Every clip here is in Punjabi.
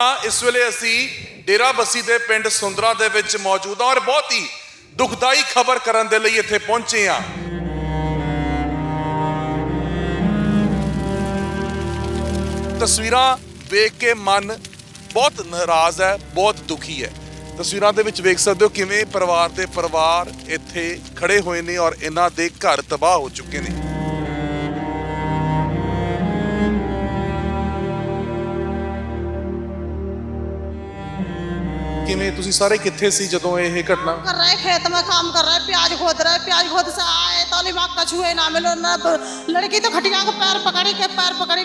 इस वेले असी डेरा बस्सी दे पिंड सुंदरा दे विच मौजूद और बहुत ही दुखदाई खबर करन दे लई इत्थे पहुंचे हां। तस्वीरां वेख के मन बहुत नाराज है, बहुत दुखी है। तस्वीरां दे विच वेख सकदे हो किवें परिवार इत्थे खड़े होए ने और इन्हां दे घर तबाह हो चुके ने। किवें तुसीं सारे कित्थे सी जदों यह घटना कर रहे? खेत में काम कर रहे, प्याज खोद रहे, प्याज खोद से आए तो लिमाग कछुए ना मिलो ना। लड़की तो खटिया को पैर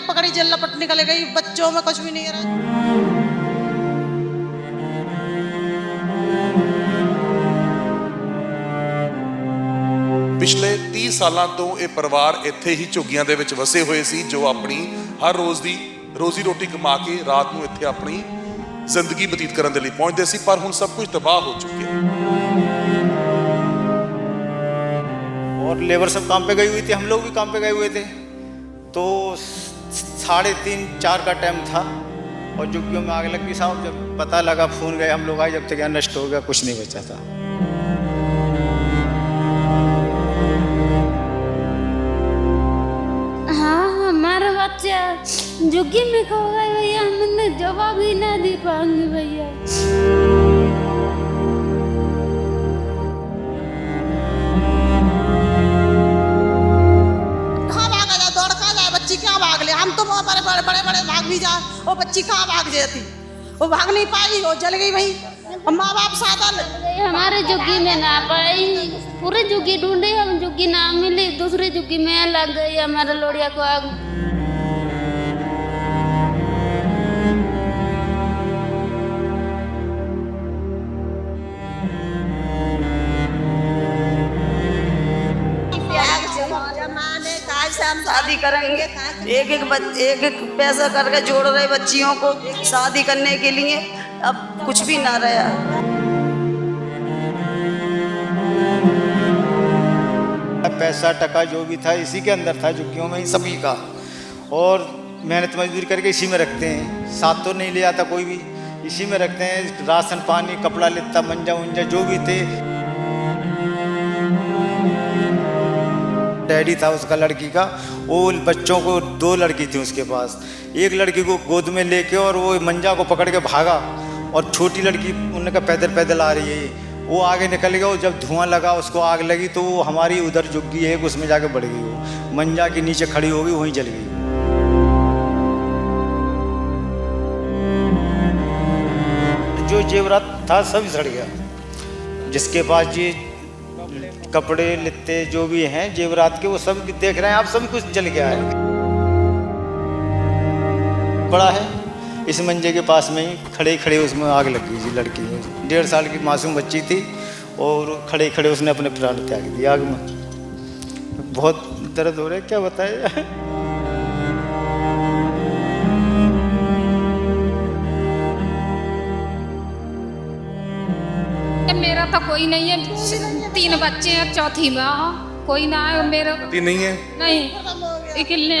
पकड़ी जल लपट निकल गई। बच्चों में कुछ भी नहीं रहा। पिछले 30 सालों तो यह परिवार इत्थे ही झुग्गियां दे विच वसे हुए सी, जो अपनी हर रोज़ की रोजी रोटी कमा के रात को इत्थे अपनी जिंदगी बतीत करने के लिए पहुंचते सी, पर हुण सब कुछ तबाह हो चुके हैं। और लेबर सब काम पे गई हुई थी, हम लोग भी काम पे गए हुए थे। तो 3:30-4 का टाइम था और झुग्गियों में आग लग गई साहब। जब पता लगा, फोन गए, हम लोग आए, जब तक यहाँ नष्ट हो गया, कुछ नहीं बचा था। हाँ, हमारा बच्चा झुग्गी में खो गए भैया, हमने जवाब ही ना दे पाएंगे भैया। कहाँ भागा जाए, दौड़ कहाँ जाए, बच्ची क्या भाग ले। हम तो बड़े बड़े भाग भी जाए, वो बच्ची कहाँ भाग जाती, वो भाग नहीं पाई, वो जल गई वही। माँ बाप साधन हमारे झुग्गी में ना पाई, पूरे झुग्गी ढूंढे, हम झुग्गी ना मिली, दूसरी झुग्गी में लग गई हमारे लोड़िया को आग। हम शादी करेंगे, एक पैसा करके जोड़ रहे बच्चियों को शादी करने के लिए। अब कुछ भी ना रहा। पैसा टका जो भी था इसी के अंदर था, झुग्गियों में ही सभी का। और मेहनत मजदूरी करके इसी में रखते हैं, साथ तो नहीं ले आता कोई भी, इसी में रखते हैं। राशन पानी, कपड़ा लित्ता, मंजा उंजा जो भी थे। डैडी था उसका, लड़की का, वो बच्चों को 2 लड़की थी उसके पास। एक लड़की को गोद में लेके और वो मंजा को पकड़ के भागा, और छोटी लड़की उनका पैदल आ रही है, वो आगे निकल गया। और जब धुआं लगा, उसको आग लगी, तो वो हमारी उधर झुग्गी है, उसमें जाके बढ़ गई। वो मंजा के नीचे खड़ी हो गई, वहीं जल गई। जो जेवरात था सब सड़ गया, जिसके पास ये कपड़े लित्ते जो भी हैं जेवरात के, वो सब देख रहे हैं आप, सब कुछ जल गया है। बड़ा है, इस मंजे के पास में ही खड़े उसमें आग लग गई जी। लड़की 1.5 साल की मासूम बच्ची थी, और खड़े उसने अपने प्राण त्याग दिए आग में। बहुत दर्द हो रहा है, क्या बताए। मेरा तो कोई नहीं है, 3 बच्चे हैं, चौथी माँ, कोई ना है मेरा। नहीं है, नहीं, अकेले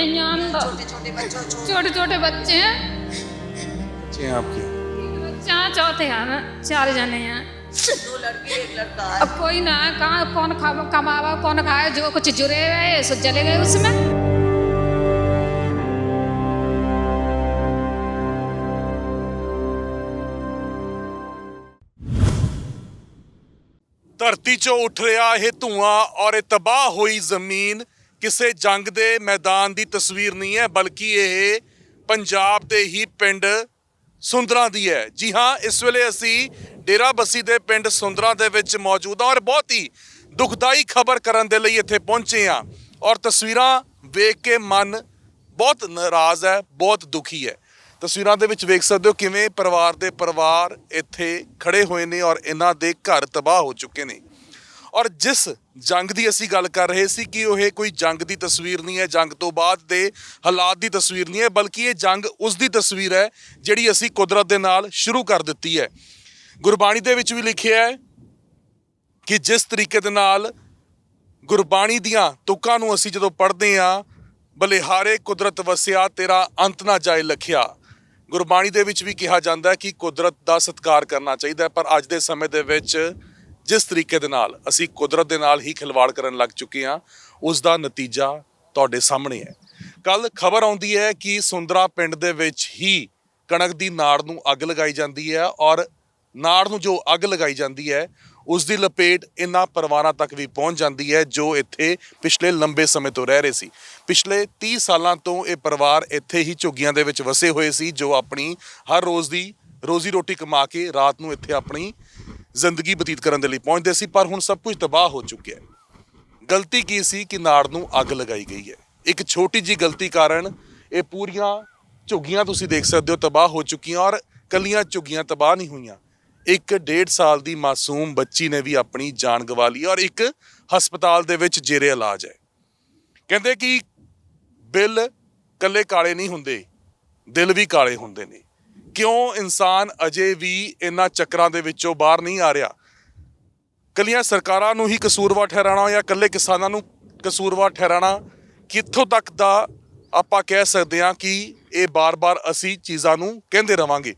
छोटे बच्चे हैं। बच्चे हैं आपके? बच्चा चौथे हैं, 4 जने हैं, 2 लड़की 1 लड़का है। अब कोई ना है, कहाँ कौन कमावा, कौन खाए, जो कुछ जुड़े गए सो चले गए उसमें। धरती चो उठ रहा है धुआं और तबाह हुई जमीन किसी जंग के मैदान की तस्वीर नहीं है, बल्कि यह पंजाब के ही पिंड सुंदरा दी है। जी हाँ, इस वेले असी डेरा बस्सी दे पिंड सुंदरा दे विच मौजूद और बहुत ही दुखदाई खबर करने के लिए इत्थे पहुंचे हाँ। और तस्वीरां वेख के मन बहुत नाराज है, बहुत दुखी है। तस्वीरां दे विच वेख सकते हो किवें परिवार इत्थे खड़े हुए ने और इन्हां दे घर तबाह हो चुके ने। और जिस जंग की असी गल कर रहे सी कि वह कोई जंग की तस्वीर नहीं है, जंग तो बाद दे हालात की तस्वीर नहीं है, बल्कि ये जंग उसकी तस्वीर है जिहड़ी असी कुदरत दे नाल शुरू कर दित्ती है। गुरबाणी दे विच भी लिखिया है कि जिस तरीके दे नाल गुरबाणी दियां तुकां नूं असी जदों पढ़दे हां, बलिहारे कुदरत वसिया तेरा अंत ना जाए लखिया, ਗੁਰਬਾਣੀ ਦੇ ਵਿੱਚ ਵੀ ਕਿਹਾ ਜਾਂਦਾ ਹੈ ਕਿ ਕੁਦਰਤ ਦਾ ਸਤਿਕਾਰ ਕਰਨਾ ਚਾਹੀਦਾ ਹੈ, ਪਰ ਅੱਜ ਦੇ ਸਮੇਂ ਦੇ ਵਿੱਚ ਜਿਸ ਤਰੀਕੇ ਦੇ ਨਾਲ ਅਸੀਂ ਕੁਦਰਤ ਦੇ ਨਾਲ ਹੀ ਖਿਲਵਾੜ ਕਰਨ ਲੱਗ ਚੁੱਕੇ ਹਾਂ, ਉਸ ਦਾ ਨਤੀਜਾ ਤੁਹਾਡੇ ਸਾਹਮਣੇ ਹੈ। ਕੱਲ ਖਬਰ ਆਉਂਦੀ ਹੈ ਕਿ ਸੁੰਦਰਾ ਪਿੰਡ ਦੇ ਵਿੱਚ ਹੀ ਕਣਕ ਦੀ ਨਾੜ ਨੂੰ ਅੱਗ ਲਗਾਈ ਜਾਂਦੀ ਹੈ, ਔਰ ਨਾੜ ਨੂੰ ਜੋ ਅੱਗ ਲਗਾਈ ਜਾਂਦੀ ਹੈ ਉਸ ਦੀ ਲਪੇਟ ਇਹਨਾਂ ਪਰਿਵਾਰਾਂ ਤੱਕ ਵੀ ਪਹੁੰਚ ਜਾਂਦੀ ਹੈ ਜੋ ਇੱਥੇ ਪਿਛਲੇ ਲੰਬੇ ਸਮੇਂ ਤੋਂ ਰਹਿ ਰਹੇ ਸੀ। ਪਿਛਲੇ 30 ਸਾਲਾਂ ਤੋਂ ਇਹ ਪਰਿਵਾਰ ਇੱਥੇ ਹੀ ਝੁੱਗੀਆਂ ਦੇ ਵਿੱਚ ਵਸੇ ਹੋਏ ਸੀ, ਜੋ ਆਪਣੀ ਹਰ ਰੋਜ਼ ਦੀ ਰੋਜ਼ੀ ਰੋਟੀ ਕਮਾ ਕੇ ਰਾਤ ਨੂੰ ਇੱਥੇ ਆਪਣੀ ਜ਼ਿੰਦਗੀ ਬਤੀਤ ਕਰਨ ਦੇ ਲਈ ਪਹੁੰਚਦੇ ਸੀ। ਪਰ ਹੁਣ ਸਭ ਕੁਝ ਤਬਾਹ ਹੋ ਚੁੱਕਿਆ ਹੈ। ਗਲਤੀ ਕੀ ਸੀ ਕਿ ਨਾੜ ਨੂੰ ਅੱਗ ਲਗਾਈ ਗਈ ਹੈ। ਇੱਕ ਛੋਟੀ ਜੀ ਗਲਤੀ ਕਾਰਨ ਇਹ ਪੂਰੀਆਂ ਝੁੱਗੀਆਂ ਤੁਸੀਂ ਦੇਖ ਸਕਦੇ ਹੋ ਤਬਾਹ ਹੋ ਚੁੱਕੀਆਂ, ਔਰ ਕੱਲੀਆਂ ਝੁੱਗੀਆਂ ਤਬਾਹ ਨਹੀਂ ਹੋਈਆਂ, 1.5 ਸਾਲ ਦੀ ਮਾਸੂਮ ਬੱਚੀ ਨੇ ਵੀ ਆਪਣੀ ਜਾਨ ਗਵਾ ਲਈ, ਔਰ ਇੱਕ ਹਸਪਤਾਲ ਦੇ ਵਿੱਚ ਜੇਰੇ ਇਲਾਜ ਹੈ। ਕਹਿੰਦੇ ਕਿ ਬਿੱਲ ਕੱਲੇ ਕਾਲੇ ਨਹੀਂ ਹੁੰਦੇ, ਦਿਲ ਵੀ ਕਾਲੇ ਹੁੰਦੇ ਨੇ। ਕਿਉਂ ਇਨਸਾਨ ਅਜੇ ਵੀ ਇਹਨਾਂ ਚੱਕਰਾਂ ਦੇ ਵਿੱਚੋਂ ਬਾਹਰ ਨਹੀਂ ਆ ਰਿਹਾ? ਕੱਲੀਆਂ ਸਰਕਾਰਾਂ ਨੂੰ ਹੀ ਕਸੂਰਵਾਰ ਠਹਿਰਾਉਣਾ ਜਾਂ ਕੱਲੇ ਕਿਸਾਨਾਂ ਨੂੰ ਕਸੂਰਵਾਰ ਠਹਿਰਾਉਣਾ, ਕਿੱਥੋਂ ਤੱਕ ਦਾ ਆਪਾਂ ਕਹਿ ਸਕਦੇ ਹਾਂ ਕਿ ਇਹ ਬਾਰ-ਬਾਰ ਅਸੀਂ ਚੀਜ਼ਾਂ ਨੂੰ ਕਹਿੰਦੇ ਰਵਾਂਗੇ।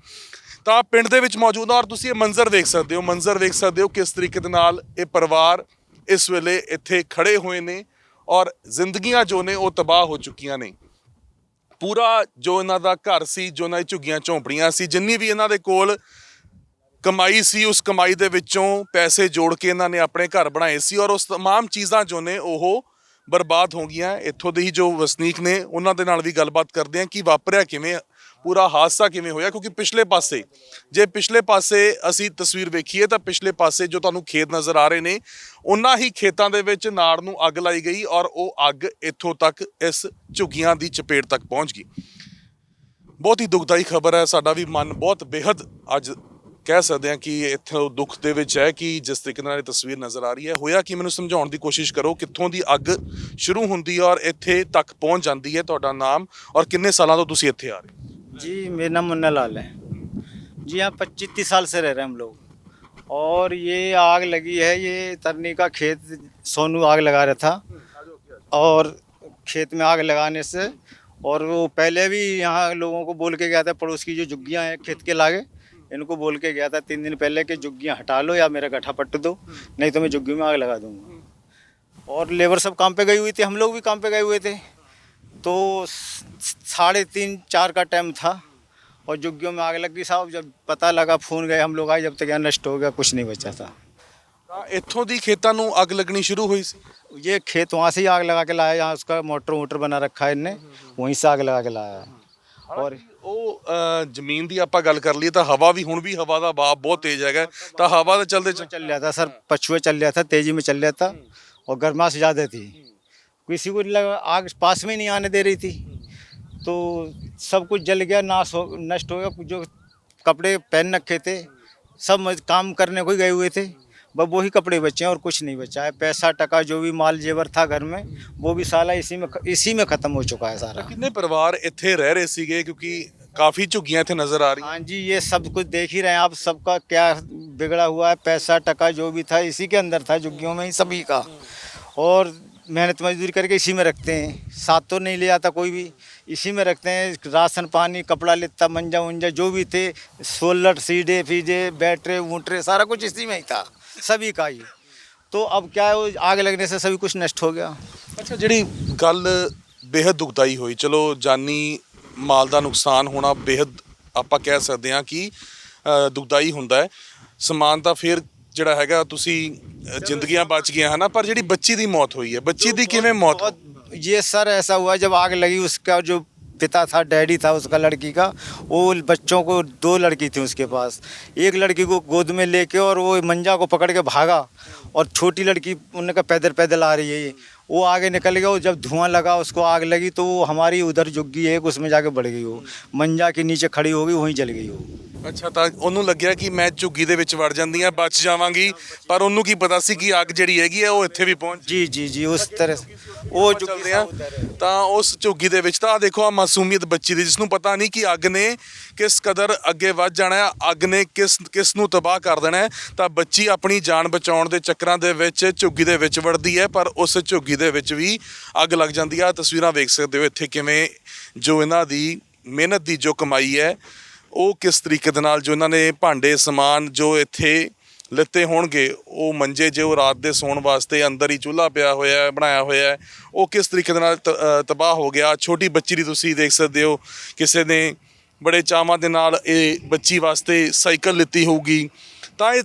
ਤਾਂ ਪਿੰਡ ਦੇ ਵਿੱਚ ਮੌਜੂਦ ਹਾਂ, ਔਰ ਤੁਸੀਂ ਇਹ ਮੰਜ਼ਰ ਵੇਖ ਸਕਦੇ ਹੋ ਕਿਸ ਤਰੀਕੇ ਦੇ ਨਾਲ ਇਹ ਪਰਿਵਾਰ ਇਸ ਵੇਲੇ ਇੱਥੇ ਖੜੇ ਹੋਏ ਨੇ, ਔਰ ਜ਼ਿੰਦਗੀਆਂ ਜੋ ਨੇ ਉਹ ਤਬਾਹ ਹੋ ਚੁੱਕੀਆਂ ਨੇ। ਪੂਰਾ ਜੋ ਇਹਨਾਂ ਦਾ ਘਰ ਸੀ, ਜੋ ਇਹਨਾਂ ਦੀ ਝੁੱਗੀਆਂ ਝੌਂਪੜੀਆਂ ਸੀ, ਜਿੰਨੀ ਵੀ ਇਹਨਾਂ ਦੇ ਕੋਲ ਕਮਾਈ ਸੀ, ਉਸ ਕਮਾਈ ਦੇ ਵਿੱਚੋਂ ਪੈਸੇ ਜੋੜ ਕੇ ਇਹਨਾਂ ਨੇ ਆਪਣੇ ਘਰ ਬਣਾਏ ਸੀ, ਔਰ ਉਸ तमाम ਚੀਜ਼ਾਂ ਜੋ ਨੇ ਉਹ ਬਰਬਾਦ ਹੋ ਗਈਆਂ। ਇੱਥੋਂ ਦੇ ਹੀ ਜੋ ਵਸਨੀਕ ਨੇ ਉਹਨਾਂ ਦੇ ਨਾਲ ਵੀ ਗੱਲਬਾਤ ਕਰਦੇ ਹਾਂ ਕਿ ਵਾਪਰਿਆ ਕਿਵੇਂ, ਪੂਰਾ ਹਾਦਸਾ ਕਿਵੇਂ ਹੋਇਆ। ਕਿਉਂਕਿ ਪਿਛਲੇ ਪਾਸੇ ਅਸੀਂ ਤਸਵੀਰ ਵੇਖੀਏ ਤਾਂ ਪਿਛਲੇ ਪਾਸੇ ਜੋ ਤੁਹਾਨੂੰ ਖੇਤ ਨਜ਼ਰ ਆ ਰਹੇ ਨੇ, ਉਹਨਾਂ ਹੀ ਖੇਤਾਂ ਦੇ ਵਿੱਚ ਨਾੜ ਨੂੰ ਅੱਗ ਲਾਈ ਗਈ, ਔਰ ਉਹ ਅੱਗ ਇੱਥੋਂ ਤੱਕ ਇਸ ਝੁੱਗੀਆਂ ਦੀ ਚਪੇਟ ਤੱਕ ਪਹੁੰਚ ਗਈ। ਬਹੁਤ ਹੀ ਦੁਖਦਾਈ ਖਬਰ ਹੈ। ਸਾਡਾ ਵੀ ਮਨ ਬਹੁਤ ਬੇਹੱਦ ਅੱਜ ਕਹਿ ਸਕਦੇ ਹਾਂ ਕਿ ਇੱਥੋਂ ਦੁੱਖ ਦੇ ਵਿੱਚ ਹੈ ਕਿ ਜਿਸ ਤਰੀਕੇ ਨਾਲ ਇਹ ਤਸਵੀਰ ਨਜ਼ਰ ਆ ਰਹੀ ਹੈ। ਹੋਇਆ ਕਿ ਮੈਨੂੰ ਸਮਝਾਉਣ ਦੀ ਕੋਸ਼ਿਸ਼ ਕਰੋ, ਕਿੱਥੋਂ ਦੀ ਅੱਗ ਸ਼ੁਰੂ ਹੁੰਦੀ ਹੈ ਔਰ ਇੱਥੇ ਤੱਕ ਪਹੁੰਚ ਜਾਂਦੀ ਹੈ। ਤੁਹਾਡਾ ਨਾਮ ਔਰ ਕਿੰਨੇ ਸਾਲਾਂ ਤੋਂ ਤੁਸੀਂ ਇੱਥੇ ਆ ਰਹੇ? जी मेरा नाम मुन्ना लाल है जी। यहाँ 25-30 साल से रह रहे हैं हम लोग। और ये आग लगी है, ये तरनी का खेत सोनू आग लगा रहा था, और खेत में आग लगाने से, और वो पहले भी यहाँ लोगों को बोल के गया था, पड़ोस की जो झुग्गियाँ हैं खेत के लागे, इनको बोल के गया था 3 दिन पहले कि झुग्गियाँ हटा लो या मेरा गड्ढा पट्ट दो, नहीं तो मैं झुग्गी में आग लगा दूँगा। और लेबर सब काम पे गई हुई थी, हम लोग भी काम पे गए हुए थे। तो 3:30-4 का टाइम था और झुग्गियों में आग लग गई साहब। जब पता लगा फ़ोन गए, हम लोग आए, जब तक यहाँ नष्ट हो गया, कुछ नहीं बचा था। ਇੱਥੋਂ ਦੀ ਖੇਤਾਂ ਨੂੰ ਅੱਗ ਲੱਗਣੀ ਸ਼ੁਰੂ ਹੋਈ ਸੀ? ये खेत वहाँ से ही आग लगा के लाया, यहाँ उसका मोटर बना रखा है इनने, वहीं से आग लगा के लाया है। और ਉਹ ਜ਼ਮੀਨ ਦੀ ਆਪਾਂ ਗੱਲ ਕਰ ਲਈਏ ਤਾਂ ਹਵਾ ਵੀ, ਹੁਣ ਵੀ ਹਵਾ ਦਾ ਵਹਾਅ ਬਹੁਤ ਤੇਜ਼ ਹੈਗਾ, ਤਾਂ ਹਵਾ ਦੇ ਚਲਦੇ चल रहा था सर, पछुए चल रहा था, तेज़ी में चल रहा था, और गर्माश ज़्यादा थी, किसी को आग पास में नहीं आने दे रही थी। तो सब कुछ जल गया, नष्ट हो गया। जो कपड़े पहन रखे थे सब काम करने को ही गए हुए थे, बस वही कपड़े बचे हैं और कुछ नहीं बचा है। पैसा टका जो भी माल जेवर था घर में, वो भी साला इसी में ख़त्म हो चुका है सारा। ਕਿੰਨੇ ਪਰਿਵਾਰ ਇੱਥੇ ਰਹਿ ਰਹੇ ਸੀਗੇ? ਕਿਉਂਕਿ काफ़ी ਝੁੱਗੀਆਂ ਇੱਥੇ नज़र आ रही। हाँ जी, ये सब कुछ देख ही रहे हैं आप, सबका क्या बिगड़ा हुआ है। पैसा टका जो भी था इसी के अंदर था, झुग्गियों में ही सभी का, और मेहनत मजदूरी करके इसी में रखते हैं। साथ तो नहीं ले आता कोई भी, इसी में रखते हैं। राशन पानी, कपड़ा लित्ता, मंजा उंजा जो भी थे, सोलर सीडे फीडे, बैटरे वूटरे, सारा कुछ इसी में ही था, सभी का ही। तो अब क्या है, वो आग लगने से सभी कुछ नष्ट हो गया। ਅੱਛਾ, ਜਿਹੜੀ ਗੱਲ ਬੇहद ਦੁਖਦਾਈ ਹੋਈ, ਚਲੋ ਜਾਨੀ ਮਾਲ ਦਾ ਨੁਕਸਾਨ ਹੋਣਾ ਬੇहद ਆਪਾਂ ਕਹਿ ਸਕਦੇ ਹਾਂ ਕਿ ਦੁਖਦਾਈ ਹੁੰਦਾ ਹੈ। ਸਮਾਨ ਤਾਂ ਫਿਰ ਜਿਹੜਾ ਹੈਗਾ ਤੁਸੀਂ ਜ਼ਿੰਦਗੀਆਂ ਬਚ ਗਈਆਂ ਹੈ ਨਾ, ਪਰ ਜਿਹੜੀ ਬੱਚੀ ਦੀ ਮੌਤ ਹੋਈ ਹੈ, ਬੱਚੀ ਦੀ ਕਿਵੇਂ ਮੌਤ? ये सर ऐसा हुआ, जब आग लगी, उसका जो पिता था, डैडी था उसका लड़की का, वो बच्चों को 2 लड़की थी उसके पास। एक लड़की को गोद में लेके और वो मंजा को पकड़ के भागा, और छोटी लड़की उनका पैदल पैदल आ रही है, वो आगे निकल गया। जब धुआं लगा, उसको आग लगी, तो वो हमारी उधर झुग्गी है, उसमें जाके बढ़ गई, वो मंजा के नीचे खड़ी हो गई, वहीं जल गई वो। ਅੱਛਾ, ਤਾਂ ਉਹਨੂੰ ਲੱਗਿਆ ਕਿ ਮੈਂ ਝੁੱਗੀ ਦੇ ਵਿੱਚ ਵੜ ਜਾਂਦੀ ਆ, ਬਚ ਜਾਵਾਂਗੀ, ਪਰ ਉਹਨੂੰ ਕੀ ਪਤਾ ਸੀ ਕਿ ਅੱਗ ਜਿਹੜੀ ਹੈਗੀ ਹੈ ਉਹ ਇੱਥੇ ਵੀ ਪਹੁੰਚ। जी उस तरह से वो ਚੱਲਦੇ ਆ ਤਾਂ ਉਸ ਝੁੱਗੀ ਦੇ ਵਿੱਚ ਤਾਂ ਦੇਖੋ ਆ ਮਾਸੂਮੀਅਤ ਬੱਚੀ ਦੀ, ਜਿਸ ਨੂੰ ਪਤਾ ਨਹੀਂ ਕਿ ਅੱਗ ਨੇ ਕਿਸ ਕਦਰ ਅੱਗੇ ਵੱਧ ਜਾਣਾ ਹੈ, ਅੱਗ ਨੇ ਕਿਸ ਨੂੰ ਤਬਾਹ ਕਰ ਦੇਣਾ ਹੈ। ਤਾਂ ਬੱਚੀ ਆਪਣੀ ਜਾਨ ਬਚਾਉਣ ਦੇ ਚੱਕਰਾਂ ਦੇ ਵਿੱਚ ਝੁੱਗੀ ਦੇ ਵਿੱਚ ਵੜਦੀ ਹੈ, ਪਰ ਉਸ ਝੁੱਗੀ ਦੇ ਵਿੱਚ ਵੀ ਅੱਗ ਲੱਗ ਜਾਂਦੀ ਆ। ਤਸਵੀਰਾਂ ਵੇਖ ਸਕਦੇ ਹੋ ਇੱਥੇ ਕਿਵੇਂ ਜੋ ਇਹਨਾਂ ਦੀ ਮਿਹਨਤ ਦੀ ਜੋ ਕਮਾਈ ਹੈ ਉਹ ਕਿਸ ਤਰੀਕੇ ਦੇ ਨਾਲ, ਜੋ ਇਹਨਾਂ ਨੇ ਭਾਂਡੇ ਸਮਾਨ ਜੋ ਇੱਥੇ ਲਿੱਤੇ ਹੋਣਗੇ, ਉਹ ਮੰਜੇ ਜੋ ਰਾਤ ਦੇ ਸੌਣ ਵਾਸਤੇ ਅੰਦਰ ਹੀ ਚੁੱਲ੍ਹਾ ਪਿਆ ਹੋਇਆ ਹੈ, ਬਣਾਇਆ ਹੋਇਆ ਹੈ, ਉਹ ਕਿਸ ਤਰੀਕੇ ਦੇ ਨਾਲ ਤਬਾਹ ਹੋ ਗਿਆ। ਛੋਟੀ ਬੱਚੀ ਦੀ ਤੁਸੀਂ ਦੇਖ ਸਕਦੇ ਹੋ, ਕਿਸੇ ਨੇ ਬੜੇ ਚਾਵਾਂ ਦੇ ਨਾਲ ਇਹ ਬੱਚੀ ਵਾਸਤੇ ਸਾਈਕਲ ਲਿੱਤੀ ਹੋਊਗੀ। ਤਾਂ ਇਹ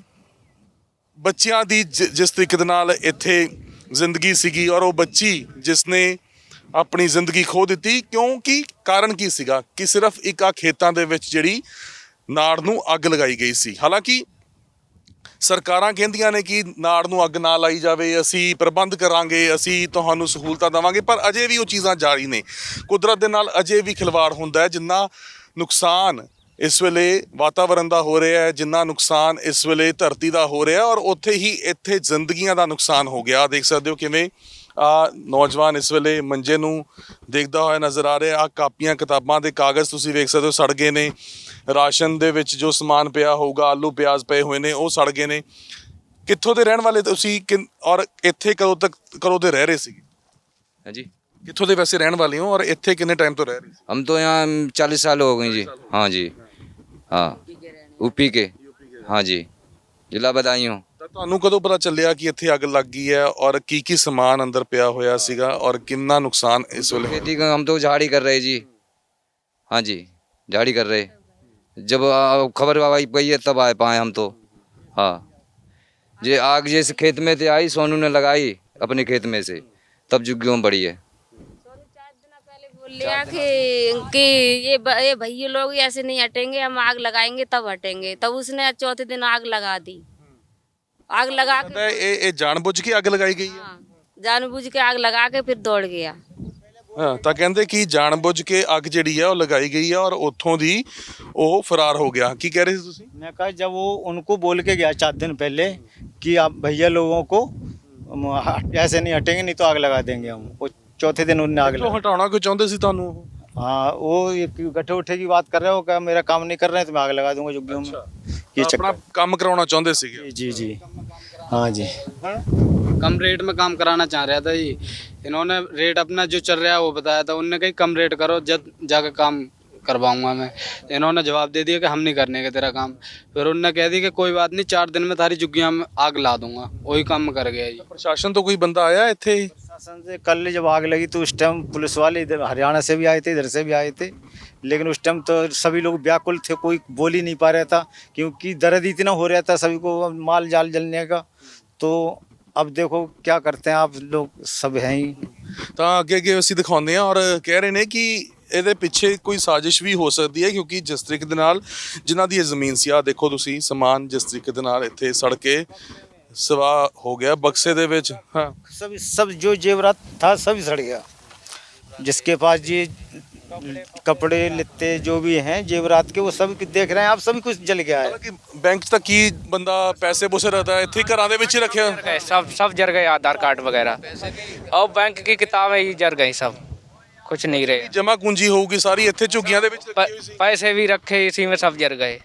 ਬੱਚਿਆਂ ਦੀ ਜਿਸ ਤਰੀਕੇ ਦੇ ਨਾਲ ਇੱਥੇ ਜ਼ਿੰਦਗੀ ਸੀਗੀ, ਔਰ ਉਹ ਬੱਚੀ ਜਿਸ ਨੇ ਆਪਣੀ ਜ਼ਿੰਦਗੀ ਖੋ ਦਿੱਤੀ, ਕਿਉਂਕਿ ਕਾਰਨ ਕੀ ਸੀਗਾ ਕਿ ਸਿਰਫ ਇੱਕ ਆ ਖੇਤਾਂ ਦੇ ਵਿੱਚ ਜਿਹੜੀ ਨਾੜ ਨੂੰ ਅੱਗ ਲਗਾਈ ਗਈ ਸੀ। ਹਾਲਾਂਕਿ ਸਰਕਾਰਾਂ ਕਹਿੰਦੀਆਂ ਨੇ ਕਿ ਨਾੜ ਨੂੰ ਅੱਗ ਨਾ ਲਾਈ ਜਾਵੇ, ਅਸੀਂ ਪ੍ਰਬੰਧ ਕਰਾਂਗੇ, ਅਸੀਂ ਤੁਹਾਨੂੰ ਸਹੂਲਤਾਂ ਦੇਵਾਂਗੇ, ਪਰ ਅਜੇ ਵੀ ਉਹ ਚੀਜ਼ਾਂ ਜਾਰੀ ਨੇ। ਕੁਦਰਤ ਦੇ ਨਾਲ ਅਜੇ ਵੀ ਖਿਲਵਾੜ ਹੁੰਦਾ ਹੈ। ਜਿੰਨਾ ਨੁਕਸਾਨ ਇਸ ਵੇਲੇ ਵਾਤਾਵਰਣ ਦਾ ਹੋ ਰਿਹਾ ਹੈ, ਜਿੰਨਾ ਨੁਕਸਾਨ ਇਸ ਵੇਲੇ ਧਰਤੀ ਦਾ ਹੋ ਰਿਹਾ, ਔਰ ਉੱਥੇ ਹੀ ਇੱਥੇ ਜ਼ਿੰਦਗੀਆਂ ਦਾ ਨੁਕਸਾਨ ਹੋ ਗਿਆ। ਦੇਖ ਸਕਦੇ ਹੋ ਕਿਵੇਂ ਨੌਜਵਾਨ ਇਸ ਵੇਲੇ ਮੰਜੇ ਨੂੰ ਦੇਖਦਾ ਹੋਇਆ ਨਜ਼ਰ ਆ ਰਿਹਾ। ਕਾਪੀਆਂ ਕਿਤਾਬਾਂ ਦੇ ਕਾਗਜ਼ ਤੁਸੀਂ ਵੇਖ ਸਕਦੇ ਹੋ ਸੜ ਗਏ ਨੇ। ਰਾਸ਼ਨ ਦੇ ਵਿੱਚ ਜੋ ਸਮਾਨ ਪਿਆ ਹੋਊਗਾ, ਆਲੂ ਪਿਆਜ਼ ਪਏ ਹੋਏ ਨੇ, ਉਹ ਸੜ ਗਏ ਨੇ। ਕਿੱਥੋਂ ਦੇ ਰਹਿਣ ਵਾਲੇ ਤੁਸੀਂ ਔਰ ਇੱਥੇ ਕਦੋਂ ਦੇ ਰਹਿ ਰਹੇ ਸੀਗੇ? हाँ जी, ਕਿੱਥੋਂ ਦੇ ਵੈਸੇ ਰਹਿਣ ਵਾਲੇ ਹੋ ਔਰ ਇੱਥੇ ਕਿੰਨੇ ਟਾਈਮ ਤੋਂ ਰਹਿ ਰਹੇ ਸੀ? हम तो यहाँ 40 साल हो गए जी। हाँ जी, हाँ यूपी के। हाँ जी, जिला बदायूं। ਤਾਂ ਤੁਹਾਨੂੰ ਕਦੋਂ ਪਤਾ ਚੱਲਿਆ ਕਿ ਇੱਥੇ ਅੱਗ ਲੱਗ ਗਈ ਹੈ ਔਰ ਕੀ ਸਮਾਨ ਅੰਦਰ ਪਿਆ ਹੋਇਆ ਸੀਗਾ ਔਰ ਕਿੰਨਾ ਨੁਕਸਾਨ ਇਸ ਵੇਲੇ? खेती का हम तो झाड़ी कर रहे जी। हाँ जी, झाड़ी कर रहे। जब खबर आई गई है तब आ पाए हम तो। हाँ, ये आग जिस खेत में से आई, सोनू ने लगाई अपने खेत में से, तब जुग्गियों में बढ़ी है। बोल लिया कि ये भैया लोग ऐसे नहीं हटेंगे, हम आग लगाएंगे तब हटेंगे। तब उसने चौथे दिन आग लगा दी। आग लगा के ਇਹ ਜਾਣਬੁੱਝ ਕੇ ਅੱਗ ਲਗਾਈ ਗਈ ਹੈ? हाँ, जानबूझ के आग लगा के फिर दौड़ गया। ਹਾਂ, ਤਾਂ ਕਹਿੰਦੇ ਕਿ ਜਾਣਬੁੱਝ ਕੇ ਅੱਗ ਜਿਹੜੀ ਹੈ ਉਹ ਲਗਾਈ ਗਈ ਹੈ ਔਰ ਉੱਥੋਂ ਦੀ ਉਹ ਫਰਾਰ ਹੋ ਗਿਆ। ਕੀ ਕਹਿ ਰਹੇ ਸੀ ਤੁਸੀਂ? मैं कहा जब वो उनको बोल के गया 4 दिन पहले कि आप भैया लोगों को ऐसे नहीं हटेंगे, नहीं तो आग लगा देंगे हम। वो चौथे दिन उन्होंने आग ਤੋਂ लगा। ਹਟਾਉਣਾ ਕੋਈ ਚਾਹੁੰਦੇ ਸੀ ਤੁਹਾਨੂੰ ਉਹ? हाँ, वो ये गट्ठे उठे की बात कर रहे हो, क्या मेरा काम नहीं कर रहे हैं तो मैं आग लगा दूंगा झुग्गियों में। ये ਆਪਣਾ चक्कर। ਕੰਮ ਕਰਾਉਣਾ ਚਾਹੁੰਦੇ ਸੀਗੇ। जी जी, हाँ जी। कम रेट में काम कराना चाह रहा था जी। इन्होंने रेट अपना जो चल रहा है वो बताया था। उनने कही कम रेट करो, जब जाकर काम करवाऊंगा मैं। इन्होंने जवाब दे दिया कि हम नहीं करने का तेरा काम। फिर उनने कह दिया कि कोई बात नहीं, 4 दिन में थारी झुग्गियां में आग ला दूंगा। वही काम कर गया जी। ਪ੍ਰਸ਼ਾਸਨ ਤੋਂ ਕੋਈ ਬੰਦਾ ਆਇਆ ਇੱਥੇ? शासन से कल जब आग लगी तो उस टाइम पुलिस वाले इधर हरियाणा से भी आए थे, इधर से भी आए थे, लेकिन उस टाइम तो सभी लोग व्याकुल थे, कोई बोल ही नहीं पा रहा था क्योंकि दर्द इतना हो रहा था सभी को माल जाल जलने का। तो अब देखो क्या करते हैं आप लोग, सब हैं ही। ਤਾਂ ਅੱਗੇ ਅਸੀਂ ਦਿਖਾਉਂਦੇ ਹਾਂ ਔਰ ਕਹਿ ਰਹੇ ਨੇ ਕਿ ਇਹਦੇ ਪਿੱਛੇ ਕੋਈ ਸਾਜ਼ਿਸ਼ ਵੀ ਹੋ ਸਕਦੀ ਹੈ, ਕਿਉਂਕਿ ਜਿਸ ਤਰੀਕੇ ਦੇ ਨਾਲ ਜਿਨ੍ਹਾਂ ਦੀ ਇਹ ਜ਼ਮੀਨ ਸੀ, ਆ ਦੇਖੋ ਤੁਸੀਂ ਸਮਾਨ ਜਿਸ ਤਰੀਕੇ ਦੇ ਨਾਲ ਇੱਥੇ ਸੜ ਕੇ ਸਵਾਹ ਹੋ ਗਿਆ ਬਕਸੇ ਦੇ ਵਿੱਚ। ਹਾਂ, सब जो जेवरात था सभी सड़ गया। जिसके पास ये कपड़े लित्ते जो भी हैं जेवरात के, वो सब देख रहे हैं आप, सभी कुछ जल गया है। ਕਿ ਬੈਂਕ 'ਚ ਤਾਂ ਕੀ ਬੰਦਾ ਪੈਸੇ ਪੂਸੇ ਰੱਖਦਾ ਹੈ, ਇੱਥੇ ਘਰਾਂ ਦੇ ਵਿੱਚ ਹੀ ਰੱਖਿਆ? गए सब जर गए, आधार कार्ड वगैरह और बैंक की किताबें ही जर गई, सब कुछ नहीं रहे। ਜਮਾ ਕੁੰਜੀ ਹੋਊਗੀ ਸਾਰੀ ਇੱਥੇ ਝੁੱਗੀਆਂ ਦੇ ਵਿੱਚ ਰੱਖੀ ਹੋਈ ਸੀ। पैसे भी रखे इसी में, सब जर गए।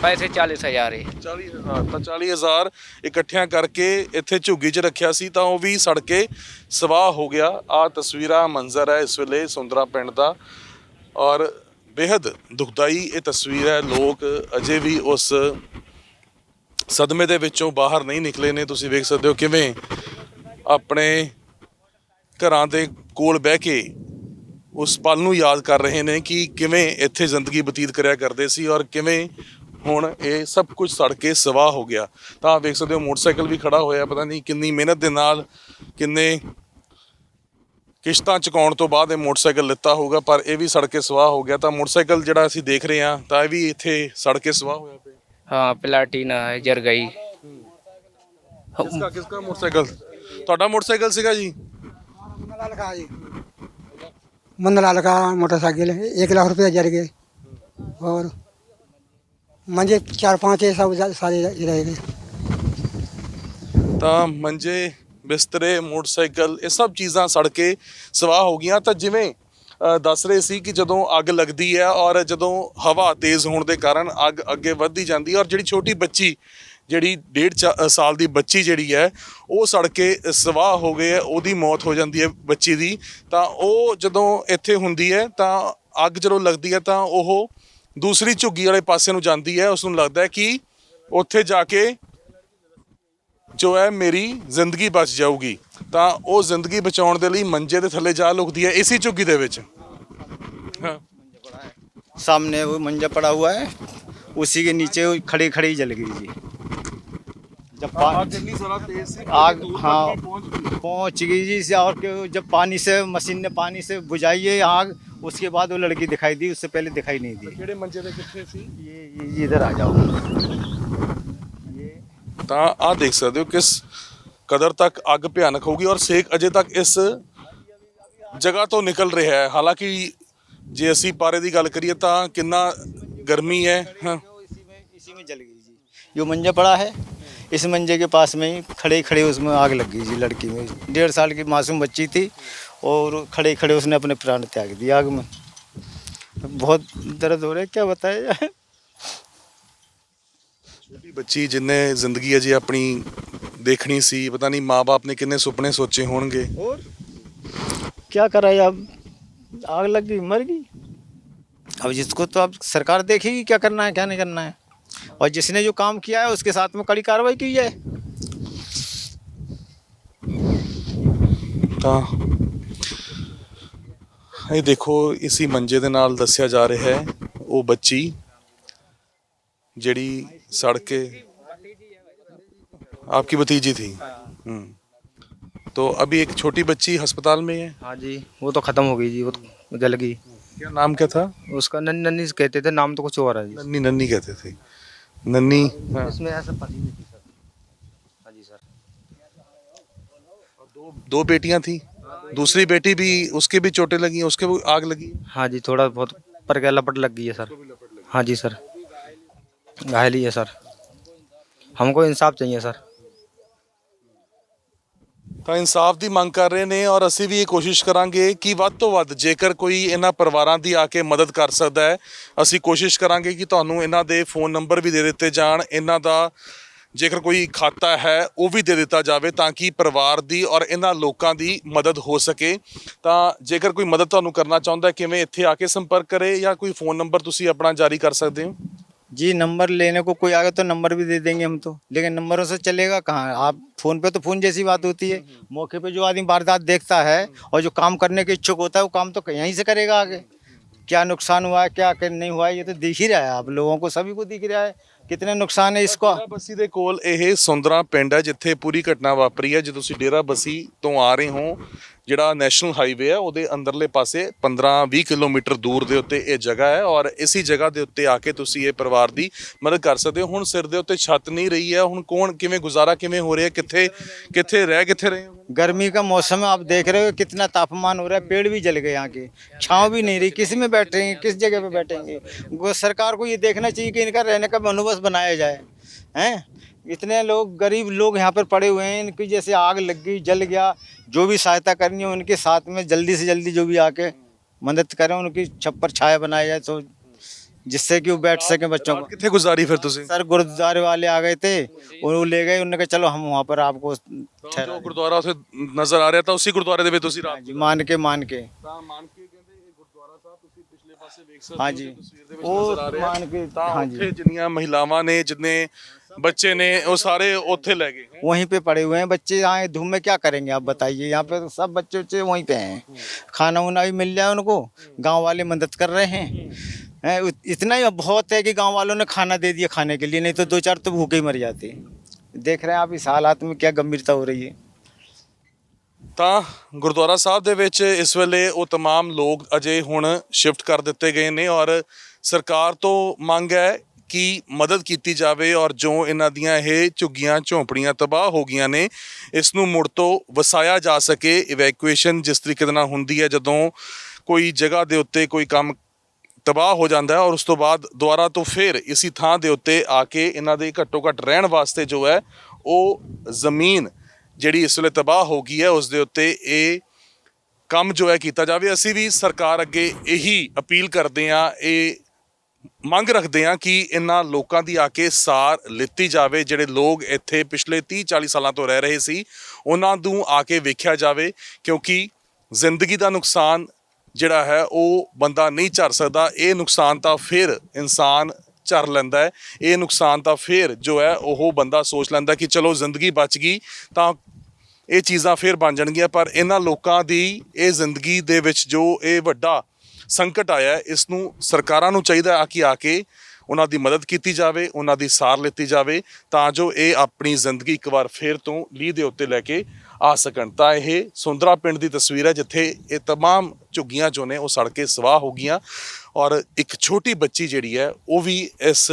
पैसे 40,000 ही। 40,000 ਤਾਂ 40,000 ਇਕੱਠਿਆਂ ਕਰਕੇ ਇੱਥੇ ਝੁੱਗੀ 'ਚ ਰੱਖਿਆ ਸੀ ਤਾਂ ਉਹ ਵੀ ਸੜ ਕੇ ਸਵਾਹ ਹੋ ਗਿਆ। ਆਹ ਤਸਵੀਰਾਂ ਮੰਜ਼ਰ ਹੈ ਇਸ ਵੇਲੇ ਸੁੰਦਰਾ ਪਿੰਡ ਦਾ ਔਰ ਬੇहद ਦੁਖਦਾਈ ਇਹ ਤਸਵੀਰ ਹੈ। ਲੋਕ ਅਜੇ ਵੀ ਉਸ ਸਦਮੇ ਦੇ ਵਿੱਚੋਂ ਬਾਹਰ ਨਹੀਂ ਨਿਕਲੇ ਨੇ। ਤੁਸੀਂ ਵੇਖ ਸਕਦੇ ਹੋ ਕਿਵੇਂ ਆਪਣੇ ਘਰਾਂ ਦੇ ਕੋਲ ਬਹਿ ਕੇ ਉਸ ਪਲ ਨੂੰ ਯਾਦ ਕਰ ਰਹੇ ਨੇ ਕਿ ਕਿਵੇਂ ਇੱਥੇ ਜ਼ਿੰਦਗੀ ਬਤੀਤ ਕਰਿਆ ਕਰਦੇ ਸੀ ਔਰ ਕਿਵੇਂ ਹੁਣ ਇਹ ਸਭ ਕੁਝ ਸੜ ਕੇ ਸਵਾਹ ਹੋ ਗਿਆ। ਤਾਂ ਵੇਖ ਸਕਦੇ ਹੋ ਮੋਟਰਸਾਈਕਲ ਵੀ ਖੜਾ ਹੋਇਆ, ਪਤਾ ਨਹੀਂ ਕਿੰਨੀ ਮਿਹਨਤ ਦੇ ਨਾਲ ਕਿੰਨੇ ਕਿਸ਼ਤਾਂ ਚੁਕਾਉਣ ਤੋਂ ਬਾਅਦ ਇਹ ਮੋਟਰਸਾਈਕਲ ਲਿੱਤਾ ਹੋਊਗਾ, ਪਰ ਇਹ ਵੀ ਸੜ ਕੇ ਸਵਾਹ ਹੋ ਗਿਆ। ਤਾਂ ਮੋਟਰਸਾਈਕਲ ਜਿਹੜਾ ਅਸੀਂ ਦੇਖ ਰਹੇ ਹਾਂ ਤਾਂ ਇਹ ਵੀ ਇੱਥੇ ਸੜ ਕੇ ਸਵਾਹ ਹੋਇਆ ਪਿਆ। हाँ, प्लाटीना है, जर गई। ਕਿਸਕਾ ਮੋਟਰਸਾਈਕਲ? ਤੁਹਾਡਾ ਮੋਟਰਸਾਈਕਲ ਸੀਗਾ ਜੀ? मंदलाल का मोटरसाइकिल है, 1 लाख रुपया जर गए और मंजे 4-5 सब सारे रह गए। ਤਾਂ ਮੰਜੇ ਬਿਸਤਰੇ ਮੋਟਰਸਾਈਕਲ ਇਹ ਸਭ ਚੀਜ਼ਾਂ ਸੜ ਕੇ ਸਵਾਹ ਹੋ ਗਈਆਂ। ਤਾਂ ਜਿਵੇਂ ਦੱਸ ਰਹੇ ਸੀ ਕਿ ਜਦੋਂ ਅੱਗ ਲੱਗਦੀ ਹੈ ਔਰ ਜਦੋਂ ਹਵਾ ਤੇਜ਼ ਹੋਣ ਦੇ ਕਾਰਨ ਅੱਗ ਅੱਗੇ ਵੱਧਦੀ ਜਾਂਦੀ ਹੈ ਔਰ ਜਿਹੜੀ ਛੋਟੀ ਬੱਚੀ ਜਿਹੜੀ 1.5 ਸਾਲ ਦੀ ਬੱਚੀ ਜਿਹੜੀ ਹੈ ਉਹ ਸੜ ਕੇ ਸਵਾਹ ਹੋ ਗਈ ਹੈ, ਉਹਦੀ ਮੌਤ ਹੋ ਜਾਂਦੀ ਹੈ ਬੱਚੀ ਦੀ। ਤਾਂ ਉਹ ਜਦੋਂ ਇੱਥੇ ਹੁੰਦੀ ਹੈ ਤਾਂ ਅੱਗ ਜਦੋਂ ਲੱਗਦੀ ਹੈ ਤਾਂ ਉਹ ਦੂਸਰੀ ਝੁੱਗੀ ਵਾਲੇ ਪਾਸੇ ਨੂੰ ਜਾਂਦੀ ਹੈ। ਉਸ ਨੂੰ ਲੱਗਦਾ ਹੈ ਕਿ ਉੱਥੇ ਜਾ ਕੇ ਜੋ ਹੈ ਮੇਰੀ ਜ਼ਿੰਦਗੀ ਬਚ ਜਾਊਗੀ, ਤਾਂ ਉਹ ਜ਼ਿੰਦਗੀ ਬਚਾਉਣ ਦੇ ਲਈ ਮੰਜੇ ਦੇ ਥੱਲੇ ਜਾ ਲੁਕਦੀ ਹੈ ਇसी ਝੁੱਗੀ ਦੇ ਵਿੱਚ। हाँ। सामने वो मंजा पड़ा हुआ है, उसी के नीचे वो खड़ी खड़ी जल गई जी। जब आग हाँ पहुंच गई जी। और जब पानी से मशीन ने पानी से बुझाई है आग, उसके बाद वो लड़की दिखाई दी, उससे पहले दिखाई नहीं दी। ਕਿਹੜੇ ਮੰਜੇ ਦੇ ਕਿੱਥੇ ਸੀ? ये इधर आ जाओ। ਤਾਂ ਆਹ ਦੇਖ ਸਕਦੇ ਹੋ ਕਿਸ ਕਦਰ ਤੱਕ ਅੱਗ ਭਿਆਨਕ ਹੋਊਗੀ ਔਰ ਸੇਕ ਅਜੇ ਤੱਕ ਇਸ ਜਗ੍ਹਾ ਤੋਂ ਨਿਕਲ ਰਿਹਾ ਹੈ। ਹਾਲਾਂਕਿ ਜੇ ਅਸੀਂ ਪਾਰੇ ਦੀ ਗੱਲ करिए ਤਾਂ कितना गर्मी है। हाँ। इसी में जल गई जी। जो मंजा पड़ा है इस मंजे के पास में ही खड़े खड़े उसमें आग लग गई जी। लड़की में 1.5 साल की मासूम बच्ची थी और खड़े खड़े उसने अपने प्राण त्याग दिए आग में। बहुत दर्द हो रहा है, क्या बताया जाए। छोटी बच्ची जिन्हें जिंदगी अजे अपनी देखनी सी, पता नहीं माँ बाप ने कितने सुपने सोचे होंगे। और क्या कराए, अब आग लग गई मर गई। अब जिसको तो अब सरकार देखेगी क्या करना है क्या नहीं करना है, और जिसने जो काम किया है उसके साथ में कड़ी कार्रवाई की जाए। ਤਾਂ ਇਹ ਦੇਖੋ ਇसी ਮੰਜੇ ਦੇ ਨਾਲ ਦੱਸਿਆ ਜਾ ਰਿਹਾ ਹੈ ਉਹ ਬੱਚੀ ਜਿਹੜੀ सड़ के आपकी भतीजी थी। तो अभी एक छोटी बच्ची अस्पताल में है। हाँ जी, वो तो ख़त्म हो गई जी, वो तो जल गई। क्या नाम क्या था उसका? नन्नी नन्नी से कहते थे, नाम तो कुछ और है जी। नन्नी नन्नी कहते थे। नन्नी। हाँ। इसमें ऐसा पता नहीं थी सर। हाँ जी सर। दो बेटियां थी, दूसरी बेटी भी उसके भी चोटें लगी हैं, उसके भी आग लगी। हाँ जी, थोड़ा बहुत पर क्या लपट लग गई है सर। हाँ जी सर, घायल ही है सर। हमको इंसाफ चाहिए सर। ਤਾਂ ਇਨਸਾਫ ਦੀ ਮੰਗ ਕਰ ਰਹੇ ਨੇ ਔਰ ਅਸੀਂ ਵੀ ਇਹ ਕੋਸ਼ਿਸ਼ ਕਰਾਂਗੇ ਕਿ ਵੱਧ ਤੋਂ ਵੱਧ ਜੇਕਰ ਕੋਈ ਇਹਨਾਂ ਪਰਿਵਾਰਾਂ ਦੀ ਆ ਕੇ ਮਦਦ ਕਰ ਸਕਦਾ ਹੈ, ਅਸੀਂ ਕੋਸ਼ਿਸ਼ ਕਰਾਂਗੇ ਕਿ ਤੁਹਾਨੂੰ ਇਹਨਾਂ ਦੇ ਫੋਨ ਨੰਬਰ ਵੀ ਦੇ ਦਿੱਤੇ ਜਾਣ, ਇਹਨਾਂ ਦਾ ਜੇਕਰ ਕੋਈ ਖਾਤਾ ਹੈ ਉਹ ਵੀ ਦੇ ਦਿੱਤਾ ਜਾਵੇ ਤਾਂ ਕਿ ਪਰਿਵਾਰ ਦੀ ਔਰ ਇਹਨਾਂ ਲੋਕਾਂ ਦੀ ਮਦਦ ਹੋ ਸਕੇ। ਤਾਂ ਜੇਕਰ ਕੋਈ ਮਦਦ ਤੁਹਾਨੂੰ ਕਰਨਾ ਚਾਹੁੰਦਾ ਕਿਵੇਂ ਇੱਥੇ ਆ ਕੇ ਸੰਪਰਕ ਕਰੇ ਜਾਂ ਕੋਈ ਫੋਨ ਨੰਬਰ ਤੁਸੀਂ ਆਪਣਾ ਜਾਰੀ ਕਰ ਸਕਦੇ ਹੋ? जी नंबर लेने को कोई आगे तो नंबर भी दे देंगे हम तो, लेकिन नंबरों से चलेगा कहाँ। आप फ़ोन पे तो फ़ोन जैसी बात होती है, मौके पे जो आदमी वारदात देखता है और जो काम करने के इच्छुक होता है वो काम तो यहीं से करेगा। आगे क्या नुकसान हुआ है क्या नहीं हुआ है ये तो दिख ही रहा है, आप लोगों को सभी को दिख रहा है कितने नुकसान है इसको। ਡੇਰਾ ਬੱਸੀ ਦੇ ਕੋਲ ਇਹ ਸੁੰਦਰਾ ਪਿੰਡ ਹੈ ਜਿੱਥੇ ਪੂਰੀ ਘਟਨਾ ਵਾਪਰੀ ਹੈ। ਜੇ ਤੁਸੀਂ ਡੇਰਾ ਬੱਸੀ ਤੋਂ ਆ ਰਹੇ ਹੋ, ਜਿਹੜਾ ਨੈਸ਼ਨਲ ਹਾਈਵੇ ਹੈ ਉਹਦੇ ਅੰਦਰਲੇ ਪਾਸੇ 15-20 ਕਿਲੋਮੀਟਰ ਦੂਰ ਦੇ ਉੱਤੇ ਇਹ ਜਗ੍ਹਾ ਹੈ ਔਰ ਇसी ਜਗ੍ਹਾ ਦੇ ਉੱਤੇ ਆ ਕੇ ਤੁਸੀਂ ਇਹ ਪਰਿਵਾਰ ਦੀ ਮਦਦ ਕਰ ਸਕਦੇ ਹੋ। ਹੁਣ ਸਿਰ ਦੇ ਉੱਤੇ ਛੱਤ ਨਹੀਂ ਰਹੀ ਹੈ, ਹੁਣ ਕੌਣ ਕਿਵੇਂ ਗੁਜ਼ਾਰਾ ਕਿਵੇਂ ਹੋ ਰਿਹਾ, ਕਿੱਥੇ ਰਹੇ ਹੋ? गर्मी का मौसम है, आप देख रहे हो कितना तापमान हो रहा है, पेड़ भी जल गए, यहाँ के छाँव भी नहीं रही, किस में बैठेंगे किस जगह पे बैठेंगे। सरकार को ये देखना चाहिए कि इनका रहने का बंदोबस्त बनाया जाए। हैं इतने लोग गरीब लोग यहाँ पर पड़े हुए हैं, इनकी जैसे आग लग गई जल गया, जो भी सहायता करनी है उनके साथ में जल्दी से जल्दी जो भी आके मदद करें, उनकी छप्पर छाया बनाया जाए तो जिससे कि वो बैठ सकें बच्चों को। कितने गुजारी फिर तुसी? सर गुरुद्वारे वाले आ गए थे, वो ले गए, उन्होंने कहा चलो हम वहाँ पर आपको जो गुरुद्वारा उसे नजर आ रहा था उसी गुरुद्वारे ਦੇ ਵਿੱਚ ਤੁਸੀਂ ਰਾਤ जी मान के ਤਾਂ ਮੰਨ ਕੇ ਕਹਿੰਦੇ ਇਹ ਗੁਰਦੁਆਰਾ ਸਾਹਿਬ ਤੁਸੀਂ ਪਿਛਲੇ ਪਾਸੇ ਵੇਖ ਸਕਦੇ ਹੋ हाँ जी ਤਸਵੀਰ ਦੇ ਵਿੱਚ वो ਨਜ਼ਰ ਆ ਰਿਹਾ मान के ਤਾਂ हाँ ਉੱਥੇ जी ਜਿੰਨੀਆਂ ਮਹਿਲਾਵਾਂ ਨੇ ਜਿੰਨੇ ਬੱਚੇ ਨੇ ਉਹ ਸਾਰੇ ਉੱਥੇ ਲੈ ਗਏ। वहीं पे पड़े हुए हैं बच्चे। यहाँ धूम में क्या करेंगे आप बताइए, यहाँ पे तो सब बच्चे बच्चे वहीं पे हैं, खाना वाना भी मिल जाए उनको, गांव वाले मदद कर रहे हैं। इतना ही बहुत है कि गांव वालों ने खाना दे दिया खाने के लिए, नहीं तो 2-4 तो भूखे ही मर जाते। देख रहे हैं आप इस हालात में क्या गंभीरता हो रही है। ਤਾਂ ਗੁਰਦੁਆਰਾ ਸਾਹਿਬ ਦੇ ਵਿੱਚ ਇਸ ਵੇਲੇ ਉਹ तमाम ਲੋਕ ਅਜੇ ਹੁਣ ਸ਼ਿਫਟ ਕਰ ਦਿੱਤੇ ਗਏ ਨੇ ਔਰ ਸਰਕਾਰ ਤੋਂ ਮੰਗ ਹੈ ਕਿ ਮਦਦ ਕੀਤੀ ਜਾਵੇ ਔਰ ਜੋ ਇਹਨਾਂ ਦੀਆਂ ਇਹ ਝੁੱਗੀਆਂ ਝੌਂਪੜੀਆਂ ਤਬਾਹ ਹੋ ਗਈਆਂ ਨੇ ਇਸ ਨੂੰ ਮੁੜ ਤੋਂ ਵਸਾਇਆ ਜਾ ਸਕੇ। ਇਵੈਕੂਏਸ਼ਨ ਜਿਸ ਤਰੀਕੇ ਦੇ ਨਾਲ ਹੁੰਦੀ ਹੈ ਜਦੋਂ ਕੋਈ ਜਗ੍ਹਾ ਦੇ ਉੱਤੇ ਕੋਈ ਕੰਮ ਤਬਾਹ ਹੋ ਜਾਂਦਾ ਹੈ ਔਰ ਉਸ ਤੋਂ ਬਾਅਦ ਦੁਬਾਰਾ ਤੋਂ ਫਿਰ ਇसी ਥਾਂ ਦੇ ਉੱਤੇ ਆ ਕੇ ਇਹਨਾਂ ਦੇ ਘੱਟੋ ਘੱਟ ਰਹਿਣ ਵਾਸਤੇ ਜੋ ਹੈ ਉਹ ਜ਼ਮੀਨ ਜਿਹੜੀ ਇਸ ਵੇਲੇ ਤਬਾਹ ਹੋ ਗਈ ਹੈ ਉਸ ਦੇ ਉੱਤੇ ਇਹ ਕੰਮ ਜੋ ਹੈ ਕੀਤਾ ਜਾਵੇ। ਅਸੀਂ ਵੀ ਸਰਕਾਰ ਅੱਗੇ ਇਹੀ ਅਪੀਲ ਕਰਦੇ ਹਾਂ, ਇਹ ਮੰਗ ਰੱਖਦੇ ਹਾਂ ਕਿ ਇਹਨਾਂ ਲੋਕਾਂ ਦੀ ਆ ਕੇ ਸਾਰ ਲਿੱਤੀ ਜਾਵੇ। ਜਿਹੜੇ ਲੋਕ ਇੱਥੇ ਪਿਛਲੇ 30-40 ਸਾਲਾਂ ਤੋਂ ਰਹਿ ਰਹੇ ਸੀ ਉਹਨਾਂ ਨੂੰ ਆ ਕੇ ਵੇਖਿਆ ਜਾਵੇ ਕਿਉਂਕਿ ਜ਼ਿੰਦਗੀ ਦਾ ਨੁਕਸਾਨ ਜਿਹੜਾ ਹੈ ਉਹ ਬੰਦਾ ਨਹੀਂ ਝੱਲ ਸਕਦਾ। ਇਹ ਨੁਕਸਾਨ ਤਾਂ ਫਿਰ ਇਨਸਾਨ ਝੱਲ ਲੈਂਦਾ ਹੈ। ਇਹ ਨੁਕਸਾਨ ਤਾਂ ਫਿਰ ਜੋ ਹੈ ਉਹ ਬੰਦਾ ਸੋਚ ਲੈਂਦਾ ਕਿ ਚਲੋ ਜ਼ਿੰਦਗੀ ਬਚ ਗਈ ਤਾਂ ਇਹ ਚੀਜ਼ਾਂ ਫਿਰ ਬਣ ਜਾਣਗੀਆਂ। ਪਰ ਇਹਨਾਂ ਲੋਕਾਂ ਦੀ ਇਹ ਜ਼ਿੰਦਗੀ ਦੇ ਵਿੱਚ ਜੋ ਇਹ ਵੱਡਾ ਸੰਕਟ ਆਇਆ, ਇਸ ਨੂੰ ਸਰਕਾਰਾਂ ਨੂੰ ਚਾਹੀਦਾ ਆ ਕਿ ਆ ਕੇ ਉਹਨਾਂ ਦੀ ਮਦਦ ਕੀਤੀ ਜਾਵੇ, ਉਹਨਾਂ ਦੀ ਸਾਰ ਲਿੱਤੀ ਜਾਵੇ ਤਾਂ ਜੋ ਇਹ ਆਪਣੀ ਜ਼ਿੰਦਗੀ ਇੱਕ ਵਾਰ ਫਿਰ ਤੋਂ ਲੀਹ ਦੇ ਉੱਤੇ ਲੈ ਕੇ ਆ ਸਕਣ। ਤਾਂ ਇਹ ਸੁੰਦਰਾ ਪਿੰਡ ਦੀ ਤਸਵੀਰ ਹੈ ਜਿੱਥੇ ਇਹ तमाम ਝੁੱਗੀਆਂ ਜੋ ਨੇ ਉਹ ਸੜ ਕੇ ਸਵਾਹ ਹੋ ਗਈਆਂ ਔਰ ਇੱਕ ਛੋਟੀ ਬੱਚੀ ਜਿਹੜੀ ਹੈ ਉਹ ਵੀ ਇਸ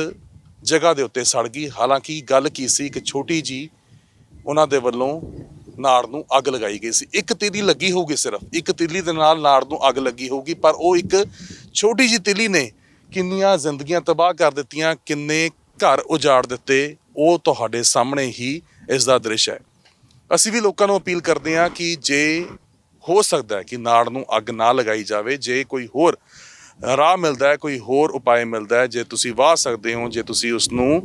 ਜਗ੍ਹਾ ਦੇ ਉੱਤੇ ਸੜ ਗਈ। ਹਾਲਾਂਕਿ ਗੱਲ ਕੀ ਸੀ, ਇੱਕ ਛੋਟੀ ਜੀ ਉਹਨਾਂ ਦੇ ਵੱਲੋਂ ਨਾੜ ਨੂੰ ਅੱਗ ਲਗਾਈ ਗਈ ਸੀ। ਇੱਕ ਤਿੱਲੀ ਲੱਗੀ ਹੋਊਗੀ, ਸਿਰਫ ਇੱਕ ਤਿੱਲੀ ਦੇ ਨਾਲ ਨਾੜ ਨੂੰ ਅੱਗ ਲੱਗੀ ਹੋਊਗੀ, ਪਰ ਉਹ ਇੱਕ ਛੋਟੀ ਜੀ ਤਿੱਲੀ ਨੇ ਕਿੰਨੀਆਂ ਜ਼ਿੰਦਗੀਆਂ ਤਬਾਹ ਕਰ ਦਿੱਤੀਆਂ, ਕਿੰਨੇ ਘਰ ਉਜਾੜ ਦਿੱਤੇ, ਉਹ ਤੁਹਾਡੇ ਸਾਹਮਣੇ ਹੀ ਇਸ ਦਾ ਦ੍ਰਿਸ਼ ਹੈ। ਅਸੀਂ ਵੀ ਲੋਕਾਂ ਨੂੰ ਅਪੀਲ ਕਰਦੇ ਹਾਂ ਕਿ ਜੇ ਹੋ ਸਕਦਾ ਹੈ ਕਿ ਨਾੜ ਨੂੰ ਅੱਗ ਨਾ ਲਗਾਈ ਜਾਵੇ, ਜੇ ਕੋਈ ਹੋਰ ਰਾਹ ਮਿਲਦਾ ਹੈ, ਕੋਈ ਹੋਰ ਉਪਾਅ ਮਿਲਦਾ ਹੈ, ਜੇ ਤੁਸੀਂ ਵਾਹ ਸਕਦੇ ਹੋ, ਜੇ ਤੁਸੀਂ ਉਸ ਨੂੰ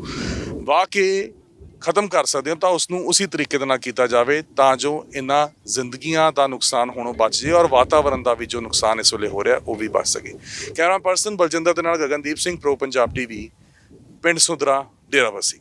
ਵਾਹ ਕੇ ਖਤਮ ਕਰ ਸਕਦੇ ਹੋ ਤਾਂ ਉਸ ਨੂੰ ਉਸੇ ਤਰੀਕੇ ਦੇ ਨਾਲ ਕੀਤਾ ਜਾਵੇ ਤਾਂ ਜੋ ਇਹਨਾਂ ਜ਼ਿੰਦਗੀਆਂ ਦਾ ਨੁਕਸਾਨ ਹੋਣੋਂ ਬਚ ਜਾਏ ਔਰ ਵਾਤਾਵਰਨ ਦਾ ਵੀ ਜੋ ਨੁਕਸਾਨ ਇਸ ਵੇਲੇ ਹੋ ਰਿਹਾ ਉਹ ਵੀ ਬਚ ਸਕੇ। ਕੈਮਰਾ ਪਰਸਨ ਬਲਜਿੰਦਰ ਦੇ ਨਾਲ ਗਗਨਦੀਪ ਸਿੰਘ, ਪ੍ਰੋ ਪੰਜਾਬ ਟੀਵੀ, ਪਿੰਡ ਸੁੰਦਰਾ, ਡੇਰਾਬੱਸੀ।